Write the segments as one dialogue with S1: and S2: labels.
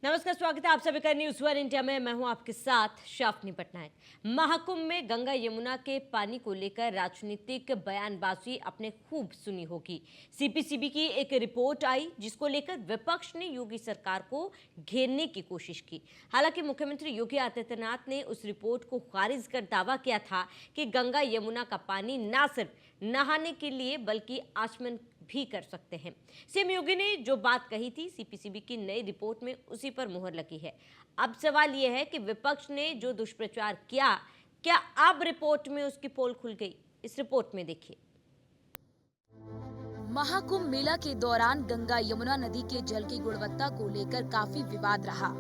S1: नमस्कार, स्वागत है आप सभी का न्यूज वन इंडिया में। मैं हूं आपके साथ शाफनी पटनायक। महाकुंभ में गंगा यमुना के पानी को लेकर राजनीतिक बयानबाजी आपने खूब सुनी होगी। सीपीसीबी की एक रिपोर्ट आई जिसको लेकर विपक्ष ने योगी सरकार को घेरने की कोशिश की। हालांकि मुख्यमंत्री योगी आदित्यनाथ ने उस रिपोर्ट को खारिज कर दावा किया था कि गंगा यमुना का पानी न सिर्फ नहाने के लिए बल्कि आचमन भी कर सकते हैं। सीएम योगी ने जो बात कही थी, सीपीसीबी की नई रिपोर्ट में उसी पर मुहर लगी है। अब सवाल यह है कि विपक्ष ने जो दुष्प्रचार किया, क्या अब रिपोर्ट में उसकी पोल खुल गई? इस रिपोर्ट में देखिए।
S2: महाकुंभ मेला के दौरान गंगा यमुना नदी के जल की गुणवत्ता को लेकर काफी विवाद रहा।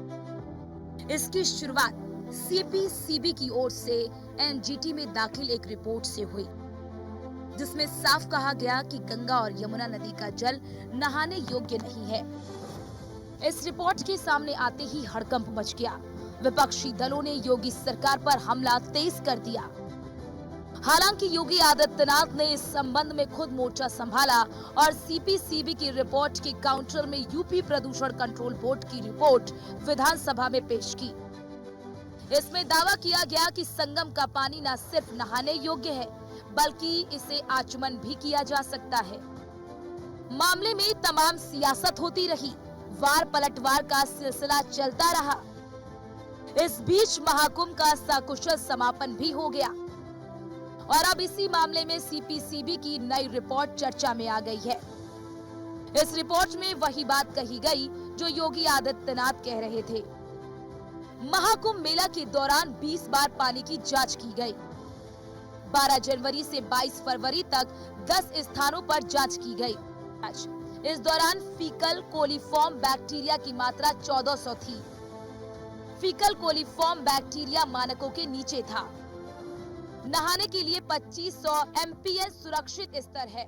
S2: इसकी शुरुआत सीपीसीबी की ओर से एनजीटी में दाखिल एक रिपोर्ट से हुई, जिसमें साफ कहा गया कि गंगा और यमुना नदी का जल नहाने योग्य नहीं है। इस रिपोर्ट के सामने आते ही हड़कंप मच गया। विपक्षी दलों ने योगी सरकार पर हमला तेज कर दिया। हालांकि योगी आदित्यनाथ ने इस संबंध में खुद मोर्चा संभाला और सीपीसीबी की रिपोर्ट के काउंटर में यूपी प्रदूषण कंट्रोल बोर्ड की रिपोर्ट विधानसभा में पेश की। इसमें दावा किया गया कि संगम का पानी न सिर्फ नहाने योग्य है बल्कि इसे आचमन भी किया जा सकता है। मामले में तमाम सियासत होती रही, वार पलटवार का सिलसिला चलता रहा। इस बीच महाकुंभ का सकुशल समापन भी हो गया और अब इसी मामले में सीपीसीबी की नई रिपोर्ट चर्चा में आ गई है। इस रिपोर्ट में वही बात कही गई जो योगी आदित्यनाथ कह रहे थे। महाकुंभ मेला के दौरान 20 बार पानी की जांच की गई। 12 जनवरी से 22 फरवरी तक 10 स्थानों पर जांच की गई। इस दौरान फीकल कोलीफॉर्म बैक्टीरिया की मात्रा 1400 थी। फीकल कोलीफॉर्म बैक्टीरिया मानकों के नीचे था। नहाने के लिए 2500 एमपीएस सुरक्षित स्तर है।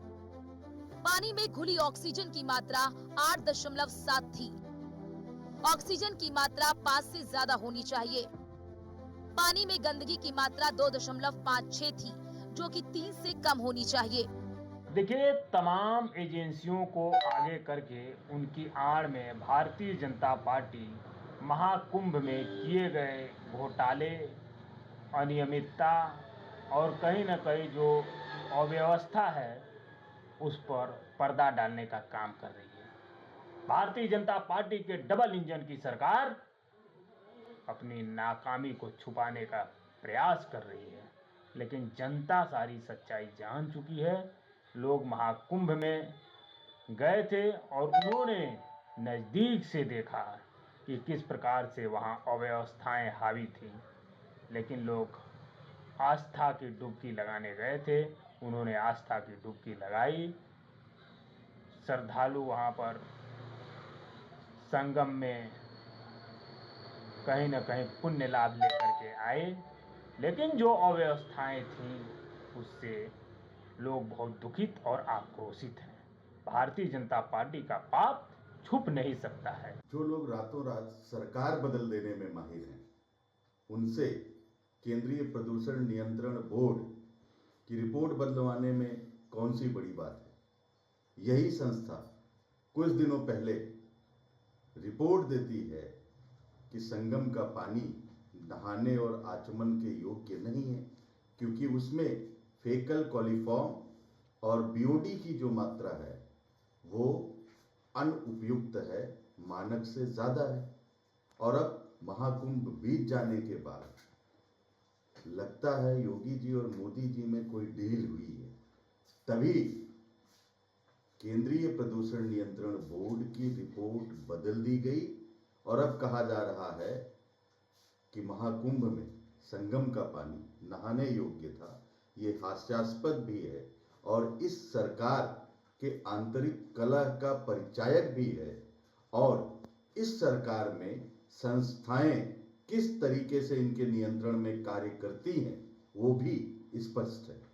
S2: पानी में घुली ऑक्सीजन की मात्रा 8.7 थी। ऑक्सीजन की मात्रा 5 से ज्यादा होनी चाहिए। पानी में गंदगी की मात्रा 2.56 थी, जो कि 3 से कम होनी चाहिए।
S3: देखिए, तमाम एजेंसियों को आगे करके उनकी आड़ में भारतीय जनता पार्टी महाकुंभ में किए गए घोटाले, अनियमितता और कहीं न कहीं जो अव्यवस्था है उस पर पर्दा डालने का काम कर रही है। भारतीय जनता पार्टी के डबल इंजन की सरकार अपनी नाकामी को छुपाने का प्रयास कर रही है, लेकिन जनता सारी सच्चाई जान चुकी है। लोग महाकुंभ में गए थे और उन्होंने नज़दीक से देखा कि किस प्रकार से वहाँ अव्यवस्थाएं हावी थीं, लेकिन लोग आस्था की डुबकी लगाने गए थे। उन्होंने आस्था की डुबकी लगाई। श्रद्धालु वहाँ पर संगम में कहीं न कहीं पुण्य लाभ लेकर के आए, लेकिन जो अव्यवस्थाएं थीं उससे लोग बहुत दुखित और आक्रोशित हैं। भारतीय जनता पार्टी का पाप छुप नहीं सकता है।
S4: जो लोग रातों रात सरकार बदल देने में माहिर हैं, उनसे केंद्रीय प्रदूषण नियंत्रण बोर्ड की रिपोर्ट बदलवाने में कौन सी बड़ी बात है। यही संस्था कुछ दिनों पहले रिपोर्ट देती है कि संगम का पानी नहाने और आचमन के योग्य नहीं है, क्योंकि उसमें फेकल कोलीफॉर्म और बीओडी की जो मात्रा है वो अनुपयुक्त है, मानक से ज़्यादा है। और अब महाकुंभ बीत जाने के बाद लगता है योगी जी और मोदी जी में कोई डील हुई है, तभी केंद्रीय प्रदूषण नियंत्रण बोर्ड की रिपोर्ट बदल दी गई और अब कहा जा रहा है कि महाकुंभ में संगम का पानी नहाने योग्य था। ये हास्यास्पद भी है और इस सरकार के आंतरिक कलह का परिचायक भी है। और इस सरकार में संस्थाएं किस तरीके से इनके नियंत्रण में कार्य करती हैं वो भी स्पष्ट है।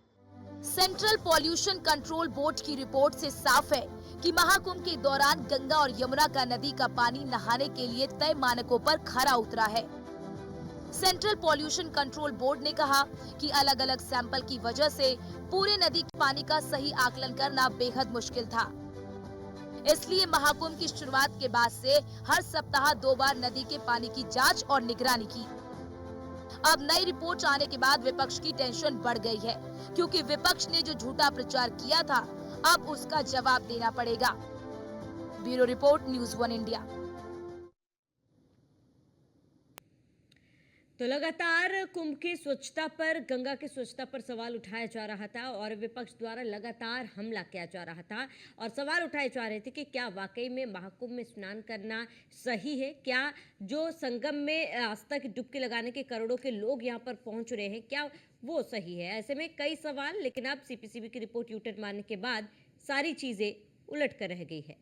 S2: सेंट्रल पॉल्यूशन कंट्रोल बोर्ड की रिपोर्ट से साफ है कि महाकुंभ के दौरान गंगा और यमुना का नदी का पानी नहाने के लिए तय मानकों पर खरा उतरा है। सेंट्रल पॉल्यूशन कंट्रोल बोर्ड ने कहा कि अलग अलग सैंपल की वजह से पूरे नदी के पानी का सही आकलन करना बेहद मुश्किल था। इसलिए महाकुंभ की शुरुआत के बाद से हर सप्ताह 2 बार नदी के पानी की जांच और निगरानी की। अब नई रिपोर्ट आने के बाद विपक्ष की टेंशन बढ़ गई है, क्योंकि विपक्ष ने जो झूठा प्रचार किया था, अब उसका जवाब देना पड़ेगा। Bureau report, news 1 India.
S1: तो लगातार कुंभ की स्वच्छता पर, गंगा की स्वच्छता पर सवाल उठाया जा रहा था और विपक्ष द्वारा लगातार हमला किया जा रहा था और सवाल उठाए जा रहे थे कि क्या वाकई में महाकुंभ में स्नान करना सही है? क्या जो संगम में आस्था की डुबकी लगाने के करोड़ों के लोग यहाँ पर पहुंच रहे हैं, क्या वो सही है? ऐसे में कई सवाल, लेकिन अब सीपीसीबी की रिपोर्ट यूटर्न मारने के बाद सारी चीजें उलट कर रह गई है।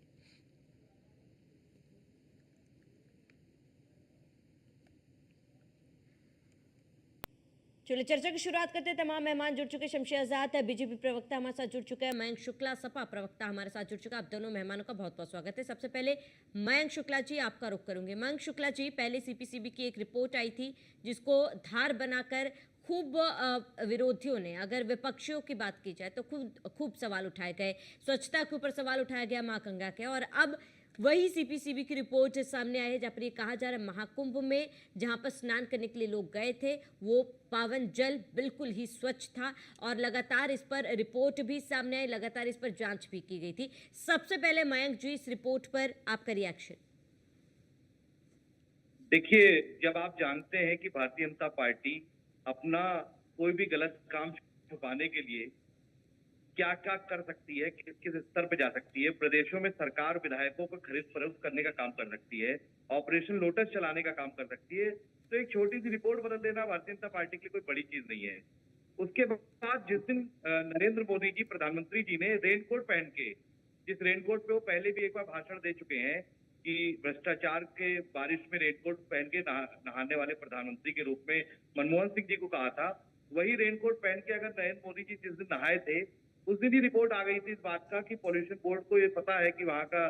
S1: चलिए चर्चा की शुरुआत करते हैं। तमाम मेहमान जुड़ चुके। शमशेर आजाद बीजेपी प्रवक्ता हमारे साथ जुड़ चुके हैं, मयंक शुक्ला सपा प्रवक्ता हमारे साथ जुड़ चुका है। आप दोनों मेहमानों का बहुत बहुत स्वागत है। सबसे पहले मयंक शुक्ला जी, आपका रुख करूंगे। मयंक शुक्ला जी, पहले सीपीसीबी की एक रिपोर्ट आई थी जिसको धार बनाकर खूब विरोधियों ने, अगर विपक्षियों की बात की जाए तो खूब सवाल उठाए गए, स्वच्छता के ऊपर सवाल उठाया गया मां गंगा के, और अब वही सीपीसीबी की रिपोर्ट सामने आई है जहाँ पर ये कहा जा रहा है महाकुंभ में जहाँ पर स्नान करने के लिए लोग गए थे वो पावन जल बिल्कुल ही स्वच्छ था और लगातार इस पर रिपोर्ट भी सामने आई, लगातार इस पर जांच भी की गई थी। सबसे पहले मयंक जी, इस रिपोर्ट पर आपका रिएक्शन।
S5: देखिए, जब आप जानते हैं कि भारतीय जनता पार्टी अपना कोई भी गलत काम छुपाने के लिए क्या क्या कर सकती है, किस किस स्तर पे जा सकती है, प्रदेशों में सरकार विधायकों को खरीद फरोख्त करने का काम कर सकती है, ऑपरेशन लोटस चलाने का काम कर सकती है, तो एक छोटी सी रिपोर्ट बदल देना भारतीय जनता पार्टी के लिए कोई बड़ी चीज नहीं है। उसके बाद जिस दिन नरेंद्र मोदी जी, प्रधानमंत्री जी ने रेनकोट पहन के, जिस रेनकोट पे वो पहले भी एक बार भाषण दे चुके हैं कि भ्रष्टाचार के बारिश में रेनकोट पहन के नहाने वाले प्रधानमंत्री के रूप में मनमोहन सिंह जी को कहा था, वही रेनकोट पहन के अगर नरेंद्र मोदी जी जिस दिन नहाए थे उस दिन ही रिपोर्ट आ गई थी इस बात का कि पॉल्यूशन बोर्ड को ये पता है कि वहां का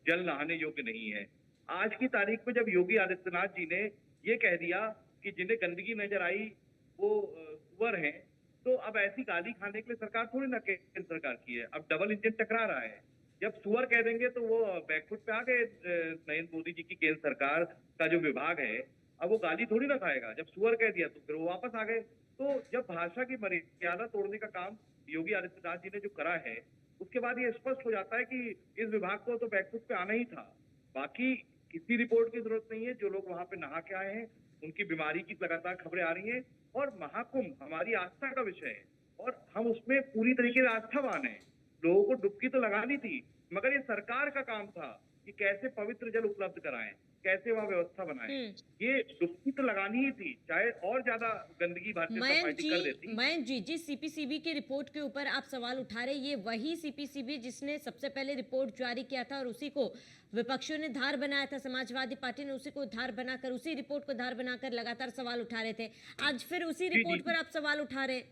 S5: जल नहाने योग्य नहीं है। आज की तारीख में जब योगी आदित्यनाथ जी ने ये कह दिया कि जिन्हें गंदगी नजर आई वो सुअर हैं, तो अब ऐसी गाली खाने के लिए सरकार थोड़ी ना केंद्र सरकार की है, अब डबल इंजन टकरा रहा है। जब सुअर कह देंगे तो वो बैकफुट पे आ गए नरेंद्र मोदी जी की केंद्र सरकार का जो विभाग है, अब वो गाली थोड़ी ना खाएगा। जब सुअर कह दिया तो फिर वो वापस आ गए। तो जब भाषा की मर्यादा तोड़ने का काम योगी आदित्यनाथ जी ने जो करा है, उसके बाद ये स्पष्ट हो जाता है कि इस विभाग को तो बैकफुट पे आना ही था। बाकी किसी रिपोर्ट की जरूरत नहीं है। जो लोग वहां पे नहा के आए हैं उनकी बीमारी की लगातार खबरें आ रही हैं और महाकुंभ हमारी आस्था का विषय है और हम उसमें पूरी तरीके से आस्थावान हैं। लोगों को डुबकी तो लगानी थी, मगर ये सरकार का काम था कि कैसे पवित्र जल उपलब्ध कराएं, कैसे वहां व्यवस्था बनाएं। ये डुबकी तो लगानी ही थी, चाहे और ज्यादा गंदगी भारतीय जनता पार्टी कर देती।
S1: मयंक जी, जिस सीपीसीबी की रिपोर्ट के ऊपर आप सवाल उठा रहे, ये वही सीपीसीबी जिसने सबसे पहले रिपोर्ट जारी किया था और उसी को विपक्षियों ने धार बनाया था, समाजवादी पार्टी ने उसी को धार बनाकर, उसी रिपोर्ट को धार बनाकर लगातार सवाल उठा रहे थे। आज फिर उसी रिपोर्ट पर आप सवाल उठा रहे।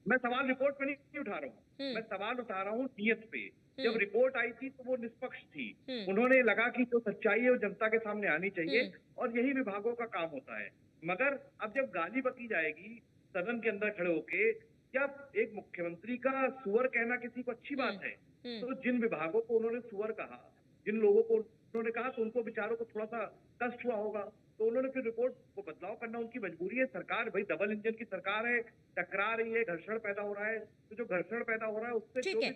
S5: मैं सवाल रिपोर्ट पे नहीं उठा रहा हूँ, मैं सवाल उठा रहा हूँ नियत पे। जब रिपोर्ट आई थी तो वो निष्पक्ष थी, उन्होंने लगा कि जो सच्चाई है वो जनता के सामने आनी चाहिए और यही विभागों का काम होता है। मगर अब जब गाली बकी जाएगी सदन के अंदर खड़े होके, जब एक मुख्यमंत्री का सुअर कहना किसी को अच्छी बात है, तो जिन विभागों को उन्होंने सुअर कहा, जिन लोगों को उन्होंने कहा, तो उनको बेचारों को थोड़ा सा कष्ट हुआ होगा, तो उन्होंने फिर रिपोर्ट को बदलाव करना उनकी मजबूरी है। सरकार भाई डबल इंजन की सरकार है, टकरा रही है, घर्षण पैदा हो रहा है, तो जो घर्षण पैदा हो रहा है उससे
S1: ठीक है,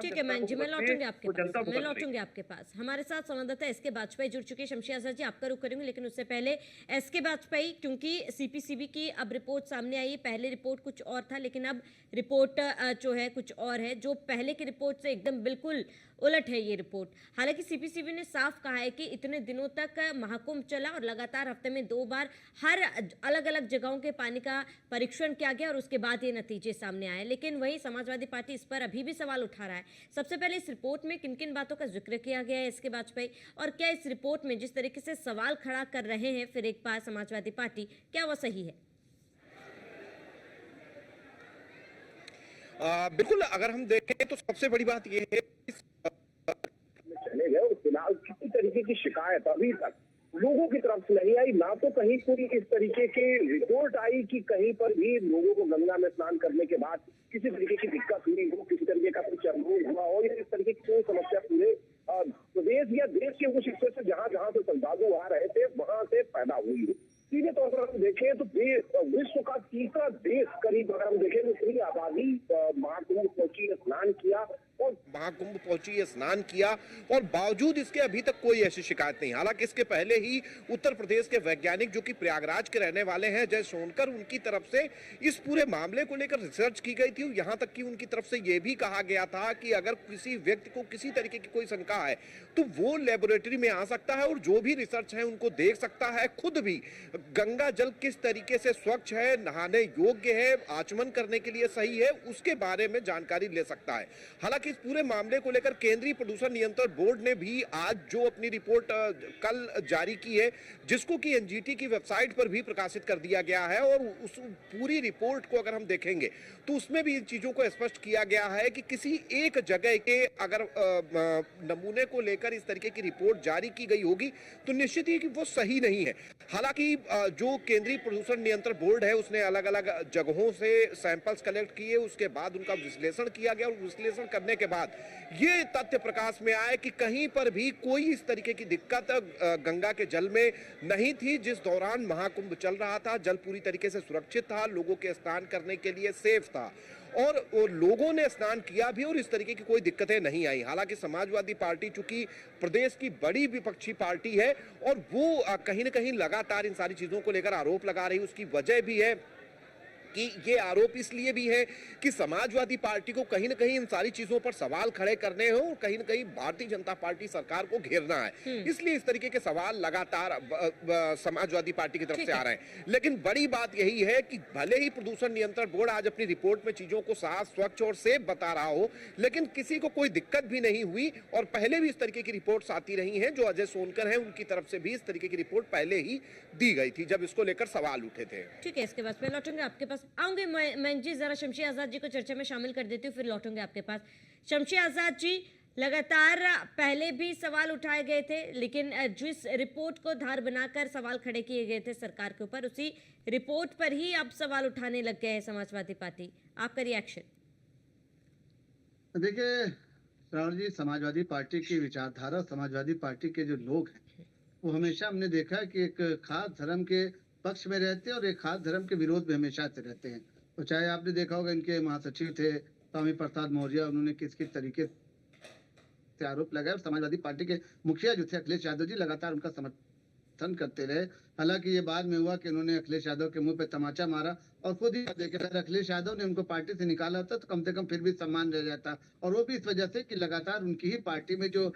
S1: ठीक है मयंक जी, मैं लौटूंगी आपके पास। हमारे साथ संवाददाता एसके बाजपेयी जुड़ चुके हैं। शमशेर आजाद जी, आपका रुख करेंगे, लेकिन उससे पहले एसके बाजपेयी, क्योंकि सीपीसीबी की अब रिपोर्ट सामने आई है। पहले रिपोर्ट कुछ और था, लेकिन अब रिपोर्ट जो है कुछ और है, जो पहले की रिपोर्ट से एकदम बिल्कुल उलट है ये रिपोर्ट। हालांकि सीपीसीबी ने साफ कहा है कि इतने दिनों तक महाकुंभ चला और लगातार हफ्ते में 2 बार हर अलग अलग जगहों के पानी का परीक्षण किया गया और उसके बाद ये नतीजे सामने आए। लेकिन वही समाजवादी पार्टी इस पर अभी भी सवाल उठा रहा है। सबसे पहले इस रिपोर्ट में किन किन बातों का जिक्र किया गया है इसके बाजपेयी, और क्या इस रिपोर्ट में जिस तरीके से सवाल खड़ा कर रहे हैं फिर एक बार समाजवादी पार्टी, क्या वो सही है?
S6: बिल्कुल, अगर हम देखें तो सबसे बड़ी बात यह है चले गए और फिलहाल किसी तरीके की शिकायत अभी तक लोगों की तरफ से नहीं आई। ना तो कहीं पूरी इस तरीके की रिपोर्ट आई कि कहीं पर भी लोगों को गंगा में स्नान करने के बाद किसी तरीके की दिक्कत हुई हो, किसी तरीके का कोई चरमोर हुआ हो, या इस तरीके की कोई समस्या पूरे प्रदेश या देश के उस हिस्से से जहां जहां से श्रद्धालु आ रहे थे वहां से पैदा हुई है। सीधे तौर पर हम देखें तो विश्व का तीसरा देश करीब अगर हम देखें तो इतनी आबादी महाकुंभ पहुंची, स्नान किया और
S7: महाकुंभ पहुंची, स्नान किया और बावजूद इसके अभी तक कोई ऐसी शिकायत नहीं। हालांकि इसके पहले ही उत्तर प्रदेश के वैज्ञानिक जो कि प्रयागराज के रहने वाले हैं जय सोनकर, उनकी तरफ से इस पूरे मामले को लेकर रिसर्च की गई थी। यहां तक कि उनकी तरफ से यह भी कहा गया था कि अगर किसी व्यक्ति को किसी तरीके की कोई शंका है तो वो लेबोरेटरी में आ सकता है और जो भी रिसर्च है उनको देख सकता है। खुद भी गंगा जल किस तरीके से स्वच्छ है, नहाने योग्य है, आचमन करने के लिए सही है, उसके बारे में जानकारी ले सकता है। हालांकि इस पूरे मामले को लेकर केंद्रीय प्रदूषण नियंत्रण बोर्ड ने भी आज जो अपनी रिपोर्ट कल जारी की है, जिसको कि एनजीटी की वेबसाइट पर भी प्रकाशित कर दिया गया है, और उस पूरी रिपोर्ट को अगर हम देखेंगे तो उसमें भी इन चीजों को स्पष्ट किया गया है कि किसी एक जगह के अगर नमूने को लेकर इस तरीके की रिपोर्ट जारी की गई होगी तो निश्चित ही कि वो सही नहीं है। हालांकि जो केंद्रीय प्रदूषण नियंत्रण बोर्ड है उसने अलग अलग जगहों से सैंपल्स कलेक्ट किए, उसके बाद उनका विश्लेषण किया गया और विश्लेषण करने के बाद ये तथ्य प्रकाश में आए कि कहीं पर भी कोई इस तरीके की दिक्कत गंगा के जल में नहीं थी। जिस दौरान महाकुंभ चल रहा था, जल पूरी तरीके से सुरक्षित था, लोगों के स्नान करने के लिए सेफ था और लोगों ने स्नान किया भी और इस तरीके की कोई दिक्कतें नहीं आई। हालांकि समाजवादी पार्टी चूंकि प्रदेश की बड़ी विपक्षी पार्टी है और वो कहीं न कहीं लगातार इन सारी चीजों को लेकर आरोप लगा रही है। उसकी वजह भी है कि ये आरोप इसलिए भी है कि समाजवादी पार्टी को कहीं न कहीं इन सारी चीजों पर सवाल खड़े करने हो और कहीं न कहीं भारतीय जनता पार्टी सरकार को घेरना है। इसलिए इस तरीके के सवाल लगातार समाजवादी पार्टी की तरफ से आ रहे हैं। लेकिन बड़ी बात यही है कि भले ही प्रदूषण नियंत्रण बोर्ड आज अपनी रिपोर्ट में चीजों को साफ, स्वच्छ और सेफ बता रहा हो, लेकिन किसी को कोई दिक्कत भी नहीं हुई और पहले भी इस तरीके की रिपोर्ट्स आती रही हैं। जो अजय सोनकर हैं उनकी तरफ से भी इस तरीके की रिपोर्ट पहले ही दी गई थी जब इसको लेकर सवाल उठे थे।
S1: ठीक है, इसके बाद मैं लौटूंगा आपके पास। आऊंगे मैं जी, जरा शमशी आजाद जी को चर्चा में शामिल कर देती हूँ, फिर लौटूंगे आपके पास। शमशी आजाद जी, लगातार पहले भी सवाल उठाए गए थे, लेकिन जिस रिपोर्ट को धार बनाकर सवाल खड़े किए गए थे सरकार के ऊपर, उसी रिपोर्ट पर ही अब सवाल उठाने लग गए हैं समाजवादी पार्टी। आपका रिएक्शन?
S8: देखिए श्रावण जी, समाजवादी पार्टी की विचारधारा, समाजवादी पार्टी के जो लोग हैं वो हमेशा हमने देखा है कि एक खास धर्म के पक्ष में रहते हैं और एक खास धर्म के विरोध में हमेशा से रहते हैं। तो चाहे आपने देखा होगा इनके महासचिव थे स्वामी प्रसाद मौर्य, उन्होंने किस किस तरीके से आरोप लगाया। समाजवादी पार्टी के मुखिया जो थे अखिलेश यादव जी लगातार उनका समर्थन करते रहे। हालांकि ये बाद में हुआ कि उन्होंने अखिलेश यादव के मुंह पे तमाचा मारा और खुद ही देखे अगर अखिलेश यादव ने उनको पार्टी से निकाला होता तो कम से कम फिर भी सम्मान रह जाता, और वो भी इस वजह से कि लगातार उनकी ही पार्टी में जो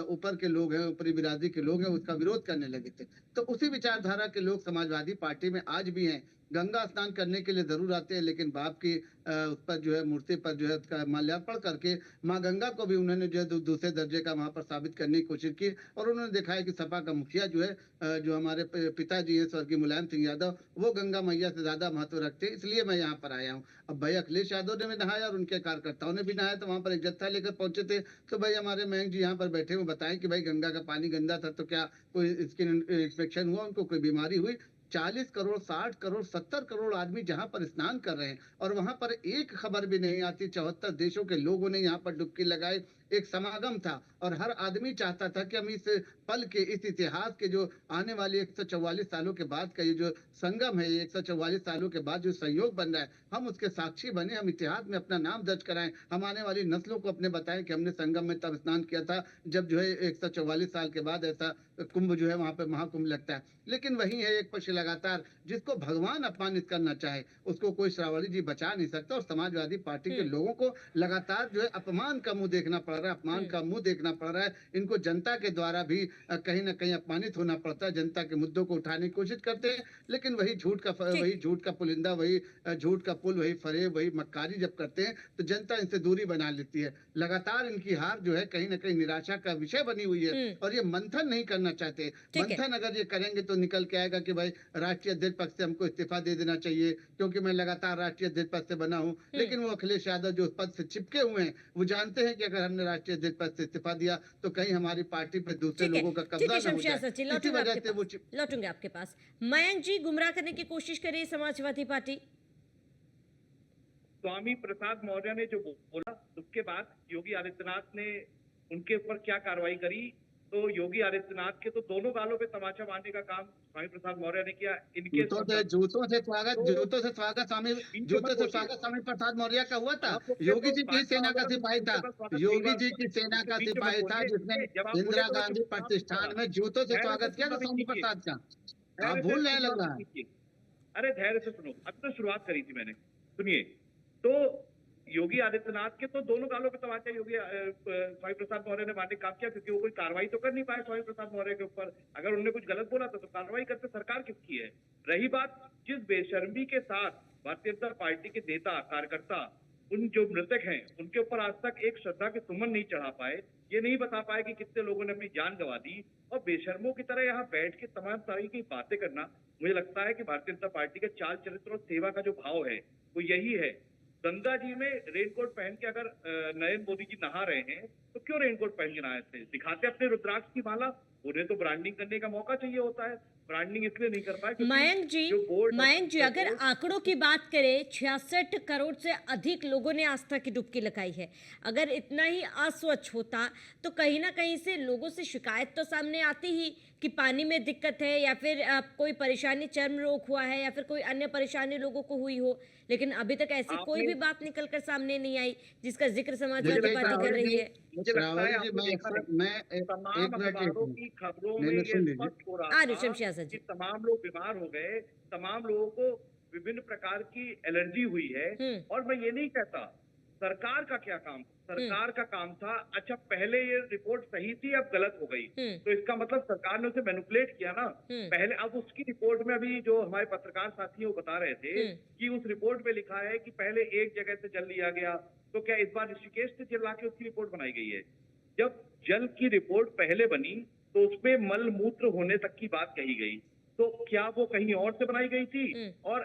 S8: ऊपर के लोग हैं, ऊपरी बिरादरी के लोग हैं, उसका विरोध करने लगे थे। तो उसी विचारधारा के लोग समाजवादी पार्टी में आज भी हैं। गंगा स्नान करने के लिए जरूर आते हैं, लेकिन बाप की उस पर जो है मूर्ति पर जो है उसका माल्यार्पण करके माँ गंगा को भी उन्होंने जो है दूसरे दर्जे का वहां पर साबित करने की कोशिश की। और उन्होंने देखा है कि सपा का मुखिया जो है जो हमारे पिताजी है स्वर्गीय मुलायम सिंह यादव, वो गंगा मैया से ज्यादा महत्व रखते हैं, इसलिए मैं यहाँ पर आया हूँ। अब भाई अखिलेश यादव ने भी नहाया और उनके कार्यकर्ताओं ने भी नहाया, तो वहां पर एक जत्था लेकर पहुंचे थे। तो भाई हमारे मयंक जी यहाँ पर बैठे हुए बताएं कि भाई गंगा का पानी गंदा था तो क्या कोई स्किन इन्फेक्शन हुआ, उनको कोई बीमारी हुई? 40 करोड़, 60 करोड़, 70 करोड़ आदमी जहां पर स्नान कर रहे हैं और वहां पर एक खबर भी नहीं आती। 74 देशों के लोगों ने यहाँ पर डुबकी लगाई, एक समागम था और हर आदमी चाहता था कि हम इस पल के, इस इतिहास के जो आने वाले 144 सालों के बाद का ये जो संगम है, 144 सालों के बाद जो सहयोग बन रहा है, हम उसके साक्षी बने, हम इतिहास में अपना नाम दर्ज कराएं, हम आने वाली नस्लों को अपने बताएं कि हमने संगम में तब स्नान किया था जब जो है 144 साल के बाद ऐसा कुंभ जो है वहां पर महाकुंभ लगता है। लेकिन वही है एक पक्ष लगातार जिसको भगवान अपमानित करना चाहे उसको कोई श्रावणी जी बचा नहीं सकता, और समाजवादी पार्टी के लोगों को लगातार जो है अपमान का मुंह देखना पड़ रहा है, अपमान का मुंह देखना पड़ रहा है। इनको जनता के द्वारा भी कहीं ना कहीं अपमानित होना पड़ता है। जनता के मुद्दों को उठाने की कोशिश करते हैं, लेकिन वही झूठ का पुलिंदा, वही झूठ का पुल, वही फरेब, वही मक्कारी जब करते हैं तो जनता इनसे दूरी बना लेती है। लगातार इनकी हार जो है कहीं ना कहीं निराशा का विषय बनी हुई है और ये मंथन नहीं करना चाहते। मंथन अगर ये करेंगे तो निकल के आएगा कि भाई राष्ट्रीय अध्यक्ष पद से हमको इस्तीफा दे देना चाहिए क्योंकि मैं लगातार राष्ट्रीय अध्यक्ष पद से बना हूं। लेकिन वो अखिलेश यादव जो उस पद से चिपके हुए हैं वो जानते हैं कि अगर हमने राष्ट्रीय अध्यक्ष पद से इस्तीफा दिया तो कहीं हमारी पार्टी पर दूसरे लोगों का कब्जा न हो जाए। इसी वजह से वो
S1: लौटूंगे आपके पास। मयंक जी, गुमराह करने की कोशिश करी समाजवादी पार्टी।
S5: स्वामी प्रसाद मौर्य ने जो बोला उसके बाद योगी आदित्यनाथ ने उनके ऊपर क्या कार्रवाई करी। तो योगी आदित्यनाथ के तो दोनों गालों पे तमाचा मारने का काम स्वामी प्रसाद मौर्य ने किया। इनके
S8: जूतों से स्वागत
S5: तो
S8: स्वामी
S5: बीच में मत बोलिए।
S8: स्वामी प्रसाद मौर्य का हुआ था।
S5: आप लोग
S8: योगी
S5: तो
S8: जी की
S5: भाजपा
S8: सेना का
S5: वाले
S8: सिपाही था।
S5: उनके पास स्वागत
S8: योगी
S5: नहीं
S8: जी
S5: हुआ।
S8: की सेना का
S5: बीच में मत
S8: सिपाही था
S5: बोलिए।
S8: जिसने
S5: जब आप
S8: इंदिरा
S5: बोले तो
S8: गांधी
S5: मैं
S8: प्रतिष्ठान में जूतों से स्वागत किया था स्वामी प्रसाद का। आप भूल रहे लग रहा है।
S5: अरे धैर्य से सुनो, अब तो शुरुआत करी थी मैंने, सुनिए। तो योगी आदित्यनाथ के तो दोनों गालों पे तमाचा स्वामी प्रसाद मौर्य ने मारने का काम किया, क्योंकि वो कोई कार्रवाई तो कर नहीं पाए स्वामी प्रसाद मौर्य के ऊपर। अगर उन्होंने कुछ गलत बोला था तो कार्रवाई करते, सरकार किसकी है। रही बात जिस बेशर्मी के साथ भारतीय जनता पार्टी के नेता कार्यकर्ता उन जो मृतक हैं उनके ऊपर आज तक एक श्रद्धा के सुमन नहीं चढ़ा पाए, ये नहीं बता पाए कि कितने लोगों ने अपनी जान गंवा दी, और बेशर्मों की तरह यहाँ बैठ के तमाम तरह की बातें करना, मुझे लगता है कि भारतीय जनता पार्टी का चाल चरित्र और सेवा का जो भाव है वो यही है। गंगा जी में रेनकोट पहन के अगर नरेंद्र मोदी जी नहा रहे हैं तो क्यों रेनकोट पहन के नहाए थे, दिखाते अपने रुद्राक्ष की माला। उन्हें तो ब्रांडिंग करने का मौका चाहिए होता है, ब्रांडिंग इसलिए नहीं कर पाए क्योंकि
S1: मयंक जी अगर आंकड़ों की बात करें 66 करोड़ से अधिक लोगों ने आस्था की डुबकी लगाई है। अगर इतना ही अस्वच्छ होता तो कहीं ना कहीं से लोगों से शिकायत तो सामने आती ही कि पानी में दिक्कत है या फिर कोई परेशानी, चर्म रोग हुआ है या फिर कोई अन्य परेशानी लोगों को हुई हो, लेकिन अभी तक ऐसी कोई भी बात निकल कर सामने नहीं आई जिसका जिक्र समाजवादी पार्टी कर रही है।
S5: मुझे लगता है तमाम अखबारों की खबरों में ये स्पष्ट हो रहा था कि तमाम लोग बीमार हो गए, तमाम लोगों को विभिन्न प्रकार की एलर्जी हुई है। और मैं ये नहीं कहता सरकार का क्या काम, सरकार का काम था, अच्छा पहले ये रिपोर्ट सही थी अब गलत हो गई, तो इसका मतलब सरकार ने उसे मैनिपुलेट किया ना पहले। अब उसकी रिपोर्ट में अभी जो हमारे पत्रकार साथी वो बता रहे थे कि उस रिपोर्ट में लिखा है कि पहले एक जगह से जल लिया गया, तो क्या इस बार ऋषिकेश से जल लाके उसकी रिपोर्ट बनाई गई है। जब जल की रिपोर्ट पहले बनी तो उसमें मल मूत्र होने तक की बात कही गई, तो क्या वो कहीं और से बनाई गई थी, और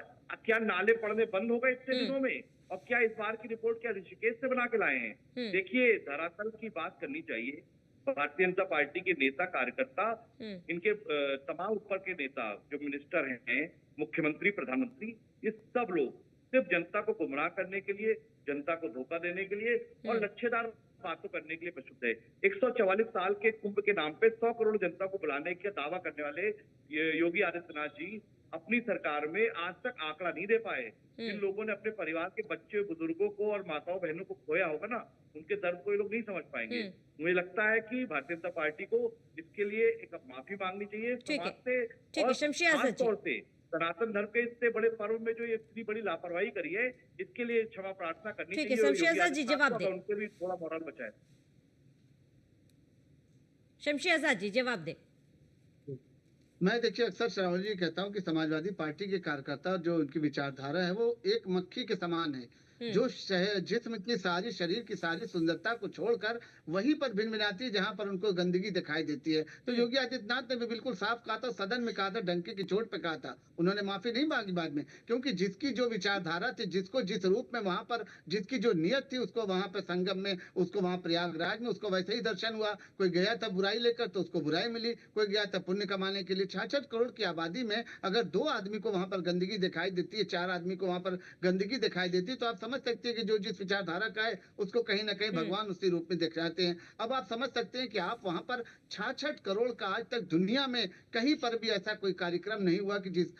S5: क्या नाले पड़ने बंद हो गए इतने दिनों में, और क्या इस बार की रिपोर्ट क्या ऋषिकेश से बना के लाए हैं। देखिए धरातल की बात करनी चाहिए। भारतीय जनता पार्टी के नेता कार्यकर्ता, इनके तमाम ऊपर के नेता जो मिनिस्टर हैं, मुख्यमंत्री, प्रधानमंत्री, ये सब लोग सिर्फ जनता को गुमराह करने के लिए, जनता को धोखा देने के लिए और लच्छेदार बातों करने के लिए प्रस्तुत है। 144 साल के कुंभ के नाम पे 100 करोड़ जनता को बुलाने का दावा करने वाले योगी आदित्यनाथ जी अपनी सरकार में आज तक आंकड़ा नहीं दे पाए। जिन लोगों ने अपने परिवार के बच्चे बुजुर्गों को और माताओं बहनों को खोया होगा ना, उनके दर्द को ये लोग नहीं समझ पाएंगे। मुझे लगता है कि भारतीय जनता पार्टी को इसके लिए एक माफी मांगनी चाहिए समाज से, और खासतौर से सनातन धर्म के इतने बड़े पर्व में जो ये इतनी बड़ी लापरवाही करी है, इसके लिए क्षमा प्रार्थना करनी चाहिए।
S1: शमशी आजाद जी जवाब दें।
S5: उनके भी थोड़ा मोरल बचाए।
S1: शमशी आजाद जी जवाब दें।
S8: मैं देखिए अक्सर श्रावण जी कहता हूँ कि समाजवादी पार्टी के कार्यकर्ता जो उनकी विचारधारा है वो एक मक्खी के समान है, जो जिस्म की सारी, शरीर की सारी सुंदरता को छोड़कर वहीं पर भिनभिनाती है जहां पर उनको गंदगी दिखाई देती है। तो योगी आदित्यनाथ ने भी बिल्कुल साफ कहा था, सदन में कहा था, डंके की चोट पे कहा था, उन्होंने माफी नहीं मांगी बाद में, क्योंकि जिसकी जो विचारधारा थी, जिसको जिस रूप में वहां पर, जिसकी जो नियत थी, उसको वहां पर संगम में, उसको वहां प्रयागराज में उसको वैसे ही दर्शन हुआ। कोई गया था बुराई लेकर तो उसको बुराई मिली, कोई गया था पुण्य कमाने के लिए। 66 करोड़ की आबादी में अगर 2 आदमी को वहां पर गंदगी दिखाई देती है, 4 आदमी को वहां पर गंदगी दिखाई देती है, तो आप समझ सकते हैं कि जो जिस विचारधारा का है उसको कहीं ना कहीं भगवान उसी रूप में दिखाते हैं। अब आप समझ सकते हैं कि आप वहां पर 66 करोड़ का आज तक दुनिया में कहीं पर भी ऐसा कोई कार्यक्रम नहीं हुआ कि जिस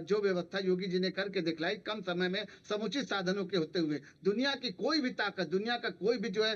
S8: जो व्यवस्था योगी जी ने करके दिखलाई कम समय में समुचित साधनों के होते हुए। दुनिया की कोई भी ताकत, दुनिया का कोई भी जो है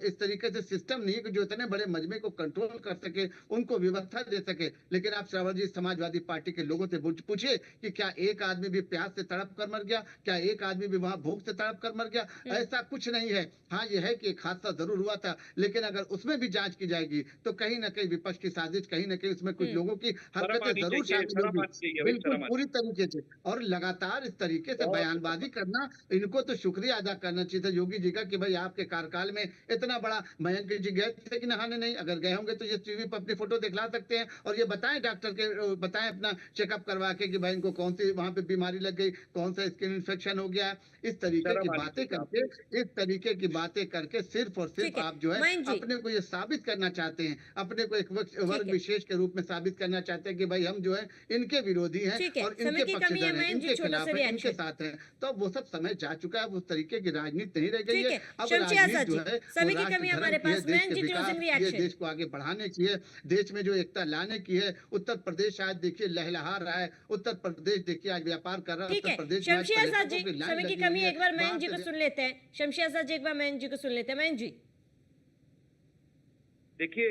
S8: इस तरीके से सिस्टम नहीं है कि जो इतने बड़े मजमे को कंट्रोल कर सके, उनको व्यवस्था दे सके। लेकिन आप श्रावण जी समाजवादी पार्टी के लोगों से पूछिए कि क्या एक आदमी भी प्यास से तड़प कर मर गया, क्या एक आदमी भी वहां भूख से तड़प कर मर गया? ऐसा कुछ नहीं है। हाँ ये है कि एक हादसा जरूर हुआ था, लेकिन अगर उसमें भी जांच की जाएगी तो कहीं ना कहीं विपक्ष की साजिश, कहीं ना कहीं उसमें कुछ लोगों की हरकतें जरूर शामिल होगी, बिल्कुल पूरी तरीके से। और लगातार इस तरीके से बयानबाजी करना, इनको तो शुक्रिया अदा करना चाहिए था योगी जी का कि भाई आपके कार्यकाल में इतना बड़ा। मयंक जी गए थे कि नहाने? नहीं। अगर गए होंगे तो ये टीवी पर अपनी फोटो दिखला सकते हैं और ये बताएं, डॉक्टर के बताएं अपना चेकअप करवा के कि भाई इनको कौन सी वहां पे बीमारी लग गई, कौन सा स्किन इन्फेक्शन हो गया। इस तरीके की
S5: मान
S8: बातें
S5: लीजिए
S8: करके, इस तरीके की बातें करके सिर्फ और
S1: ठीक
S8: सिर्फ
S1: है,
S8: आप जो है
S1: मयंक जी।
S8: अपने को ये साबित करना चाहते हैं, अपने को एक वर्ग
S1: है।
S8: विशेष के रूप में साबित करना चाहते हैं कि भाई हम जो है इनके विरोधी हैं
S1: ठीक है,
S8: और
S1: समय
S8: इनके
S1: की कमी है
S8: पक्षधर हैं,
S1: मयंक जी,
S8: इनके
S1: छोटा सा
S8: खिलाफ हैं, इनके
S1: रिएक्शन।
S8: साथ हैं। तो अब वो सब समय जा चुका है, अब उस तरीके की राजनीति नहीं रह गई
S1: ठीक
S8: है।
S1: है,
S8: अब
S1: शमशी
S8: राजनीति
S1: आजाद
S8: जो
S1: जी,
S8: है
S1: समय
S8: वो
S1: की
S8: राष्ट्र
S1: कमी है
S8: धर्म
S1: हमारे
S8: की है,
S1: पास।
S8: देश
S1: मयंक
S8: के
S1: जी,
S8: विकास
S1: क्लोजिंग
S8: की है,
S1: रिएक्शन।
S8: देश को आगे बढ़ाने की है, देश में जो एकता लाने की है। उत्तर प्रदेश आज देखिए लहलहा रहा है, उत्तर प्रदेश देखिए आज व्यापार कर रहा है,
S1: ठीक
S8: उत्तर
S1: है,
S8: प्रदेश में आज
S1: शमशी आजाद जी,
S8: पर्यटकों की लाइन
S1: समय की
S8: लगी
S1: कमी
S8: हुई
S1: है,
S8: है।
S1: एक बार मयंक
S8: बाहर
S1: जी को
S8: से
S1: सुन लेते हैं। शमशी आजाद जी, एक बार मयंक जी को सुन लेते हैं। मयंक जी।
S5: देखिए,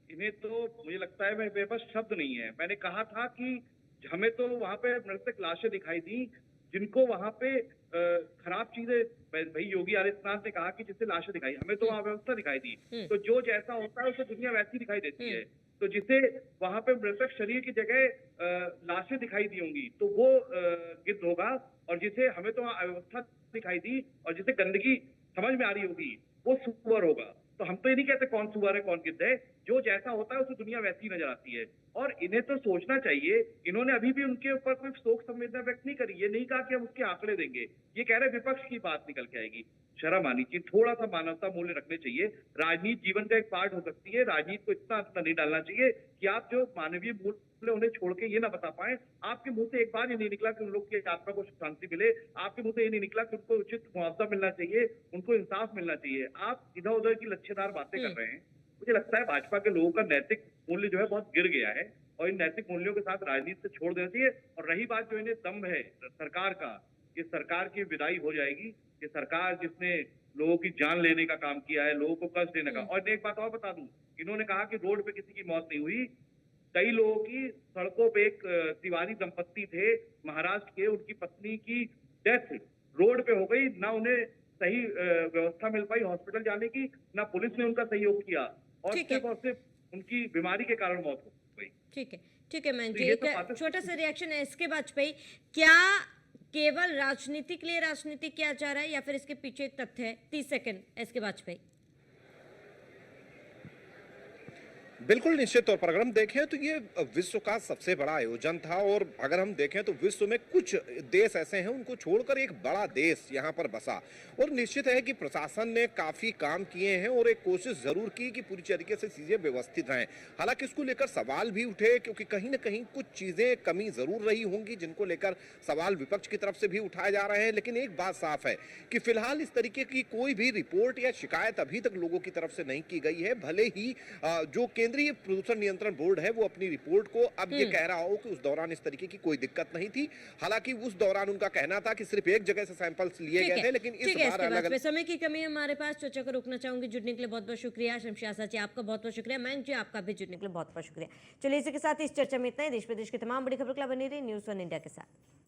S5: इन्हें तो मुझे लगता है मेरे पास शब्द नहीं है। मैंने कहा था कि हमें तो वहां पे मृतक लाशें दिखाई दी, जिनको वहां पे खराब चीजें, भाई योगी आदित्यनाथ ने कहा कि जिससे लाशें दिखाई, हमें तो वहां व्यवस्था दिखाई दी। तो जो जैसा होता है उसे दुनिया वैसी दिखाई देती है। तो जिसे वहां पे मृतक शरीर की जगह लाशें दिखाई दी होंगी तो वो गिद्ध होगा, और जिसे हमें तो वहां अव्यवस्था दिखाई दी और जिसे गंदगी समझ में आ रही होगी वो सुअर होगा। तो हम तो ये नहीं कहते कौन सुअर है कौन गिद्ध है, जो जैसा होता है उसे दुनिया वैसी नजर आती है। और इन्हें तो सोचना चाहिए, इन्होंने अभी भी उनके ऊपर कोई शोक संवेदना व्यक्त नहीं करी, ये नहीं कहा कि हम उसके आंकड़े देंगे, ये कह रहे विपक्ष की बात निकल के आएगी। शर्म आनी चाहिए, थोड़ा सा मानवता मूल्य रखने चाहिए। राजनीति जीवन का एक पार्ट हो सकती है, राजनीति को इतना अंतर नहीं डालना चाहिए कि आप जो मानवीय मूल्य उन्हें छोड़ के ये ना बता पाए। आपके मुंह से एक बार ये नहीं निकला कि उन लोग की आत्मा को शांति मिले, आपके मुंह से ये नहीं निकला कि उनको उचित मुआवजा मिलना चाहिए, उनको इंसाफ मिलना चाहिए। आप इधर उधर की लच्छेदार बातें कर रहे हैं। मुझे लगता है भाजपा के लोगों का नैतिक मूल्य जो है बहुत गिर गया है, और इन नैतिक मूल्यों के साथ राजनीति से छोड़ देना चाहिए। और रही बात जो इन्हें दम्भ है सरकार का, ये सरकार की विदाई हो जाएगी। ये सरकार जिसने लोगों की जान लेने का काम किया है, लोगों को कष्ट देने का। और एक बात और बता दूं, इन्होंने कहा कि रोड पे किसी की मौत नहीं हुई, कई लोगों की सड़कों पे, एक तिवारी दंपत्ति थे महाराष्ट्र के, उनकी पत्नी की डेथ रोड पे हो गई, ना उन्हें सही व्यवस्था मिल पाई हॉस्पिटल जाने की, ना पुलिस ने उनका सहयोग किया, और
S1: ठीक है।
S5: सिर्फ और सिर्फ उनकी बीमारी के कारण मौत हो गई।
S1: ठीक है मयंक
S5: तो
S1: जी,
S5: ये
S1: एक
S5: तो बातें-
S1: छोटा सा रिएक्शन है इसके वाजपेयी। क्या केवल राजनीति के लिए राजनीति किया जा रहा है या फिर इसके पीछे एक तथ्य है? 30 सेकंड इसके वाजपेयी।
S7: बिल्कुल निश्चित तौर पर अगर हम देखें तो ये विश्व का सबसे बड़ा आयोजन था, और अगर हम देखें तो विश्व में कुछ देश ऐसे हैं उनको छोड़कर एक बड़ा देश यहाँ पर बसा। और निश्चित है कि प्रशासन ने काफी काम किए हैं और एक कोशिश जरूर की कि पूरी तरीके से चीजें व्यवस्थित रहें। हालांकि इसको लेकर सवाल भी उठे, क्योंकि कहीं ना कहीं कुछ चीजें कमी जरूर रही होंगी जिनको लेकर सवाल विपक्ष की तरफ से भी उठाए जा रहे हैं। लेकिन एक बात साफ है कि फिलहाल इस तरीके की कोई भी रिपोर्ट या शिकायत अभी तक लोगों की तरफ से नहीं की गई है। भले ही जो केंद्रीय प्रदूषण नियंत्रण बोर्ड है वो अपनी रिपोर्ट को अब ये कह रहा हो कि उस दौरान इस तरीके की कोई दिक्कत नहीं थी। हालांकि उस दौरान उनका कहना था कि सिर्फ एक जगह से सैंपल्स लिए गए थे, लेकिन इस बार अलग अलग।
S1: समय की कमी है हमारे पास, चर्चा को रोकना चाहूंगी। जुड़ने के लिए बहुत बहुत शुक्रिया। शमशी आजाद जी आपका बहुत बहुत शुक्रिया। मयंक जी आपका भी जुड़ने के लिए बहुत बहुत शुक्रिया। चलिए इसी के साथ इस चर्चा में इतना ही। देश प्रदेश की तमाम बड़ी खबरों के लिए बनी रही न्यूज़ 1 इंडिया के साथ।